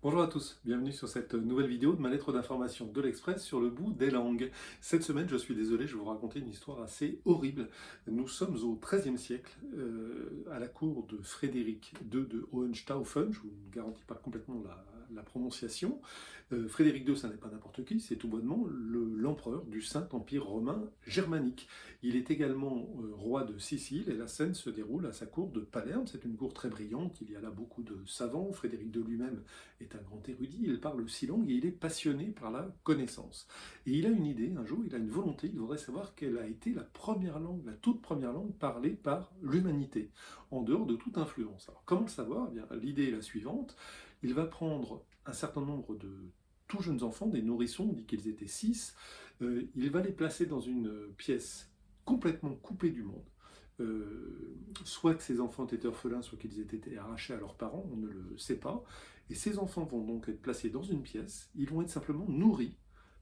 Bonjour à tous, bienvenue sur cette nouvelle vidéo de ma lettre d'information de l'Express sur le bout des langues. Cette semaine, je suis désolé, je vais vous raconter une histoire assez horrible. Nous sommes au XIIIe siècle, à la cour de Frédéric II de Hohenstaufen, je ne vous garantis pas complètement la prononciation. Frédéric II, ça n'est pas n'importe qui, c'est tout bonnement l'empereur du Saint-Empire romain germanique. Il est également roi de Sicile et la scène se déroule à sa cour de Palerme. C'est une cour très brillante, il y a là beaucoup de savants. Frédéric II lui-même est un grand érudit, il parle 6 langues et il est passionné par la connaissance. Et il a une idée, un jour, il a une volonté, il voudrait savoir quelle a été la première langue, la toute première langue parlée par l'humanité, en dehors de toute influence. Alors comment le savoir? Eh bien, l'idée est la suivante, il va prendre un certain nombre de tout jeunes enfants, des nourrissons, on dit qu'ils étaient 6, il va les placer dans une pièce complètement coupée du monde, soit que ces enfants étaient orphelins, soit qu'ils aient été arrachés à leurs parents, on ne le sait pas. Et ces enfants vont donc être placés dans une pièce, ils vont être simplement nourris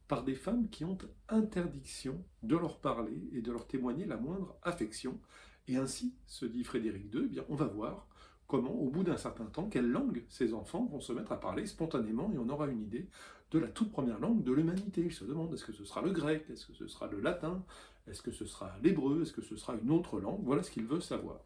par des femmes qui ont interdiction de leur parler et de leur témoigner la moindre affection. Et ainsi, se dit Frédéric II, eh bien, on va voir comment, au bout d'un certain temps, quelle langue ces enfants vont se mettre à parler spontanément, et on aura une idée de la toute première langue de l'humanité. Il se demande, est-ce que ce sera le grec, est-ce que ce sera le latin, est-ce que ce sera l'hébreu, est-ce que ce sera une autre langue? Voilà ce qu'il veut savoir.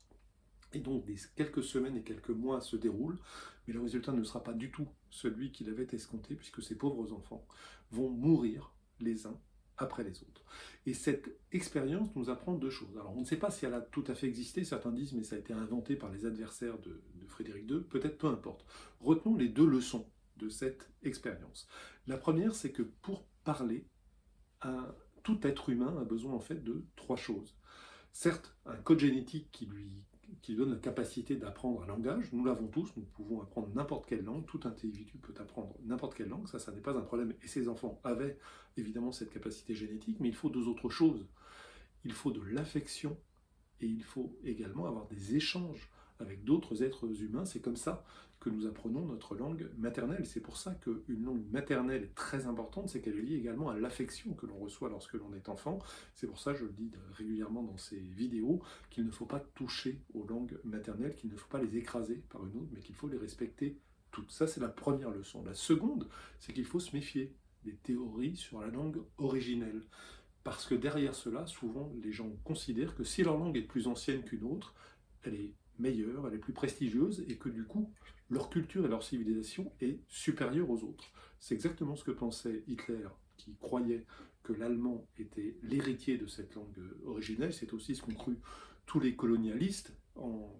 Et donc, quelques semaines et quelques mois se déroulent, mais le résultat ne sera pas du tout celui qu'il avait escompté, puisque ces pauvres enfants vont mourir les uns après les autres. Et cette expérience nous apprend deux choses. Alors, on ne sait pas si elle a tout à fait existé, certains disent, mais ça a été inventé par les adversaires de Frédéric II, peut-être, peu importe. Retenons les deux leçons de cette expérience. La première, c'est que pour parler, tout être humain a besoin en fait de trois choses. Certes, un code génétique qui donne la capacité d'apprendre un langage, nous l'avons tous, nous pouvons apprendre n'importe quelle langue, tout individu peut apprendre n'importe quelle langue, ça n'est pas un problème, et ces enfants avaient évidemment cette capacité génétique, mais il faut deux autres choses. Il faut de l'affection, et il faut également avoir des échanges avec d'autres êtres humains. C'est comme ça que nous apprenons notre langue maternelle. C'est pour ça qu'une langue maternelle est très importante, c'est qu'elle est liée également à l'affection que l'on reçoit lorsque l'on est enfant. C'est pour ça, je le dis régulièrement dans ces vidéos, qu'il ne faut pas toucher aux langues maternelles, qu'il ne faut pas les écraser par une autre, mais qu'il faut les respecter toutes. Ça, c'est la première leçon. La seconde, c'est qu'il faut se méfier des théories sur la langue originelle. Parce que derrière cela, souvent, les gens considèrent que si leur langue est plus ancienne qu'une autre, elle est meilleure, elle est plus prestigieuse, et que du coup, leur culture et leur civilisation est supérieure aux autres. C'est exactement ce que pensait Hitler, qui croyait que l'allemand était l'héritier de cette langue originelle. C'est aussi ce qu'ont cru tous les colonialistes,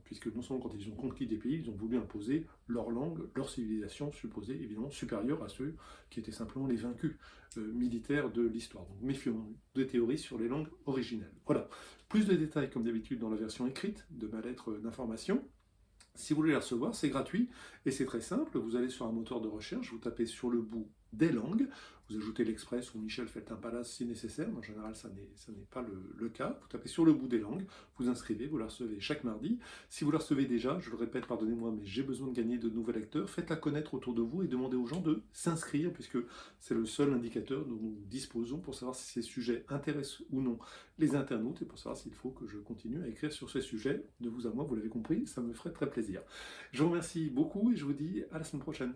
puisque non seulement quand ils ont conquis des pays, ils ont voulu imposer leur langue, leur civilisation supposée évidemment supérieure à ceux qui étaient simplement les vaincus militaires de l'histoire. Donc méfions-nous des théories sur les langues originelles. Voilà, plus de détails comme d'habitude dans la version écrite de ma lettre d'information. Si vous voulez la recevoir, c'est gratuit et c'est très simple. Vous allez sur un moteur de recherche, vous tapez sur le bout des langues, vous ajoutez l'Express ou Michel Feltin-Palace si nécessaire, mais en général ça n'est pas le cas. Vous tapez sur le bout des langues, vous inscrivez, vous la recevez chaque mardi. Si vous la recevez déjà, je le répète, pardonnez-moi, mais j'ai besoin de gagner de nouveaux lecteurs, faites-la connaître autour de vous et demandez aux gens de s'inscrire, puisque c'est le seul indicateur dont nous disposons pour savoir si ces sujets intéressent ou non les internautes et pour savoir s'il faut que je continue à écrire sur ces sujets. De vous à moi, vous l'avez compris, ça me ferait très plaisir. Je vous remercie beaucoup et je vous dis à la semaine prochaine.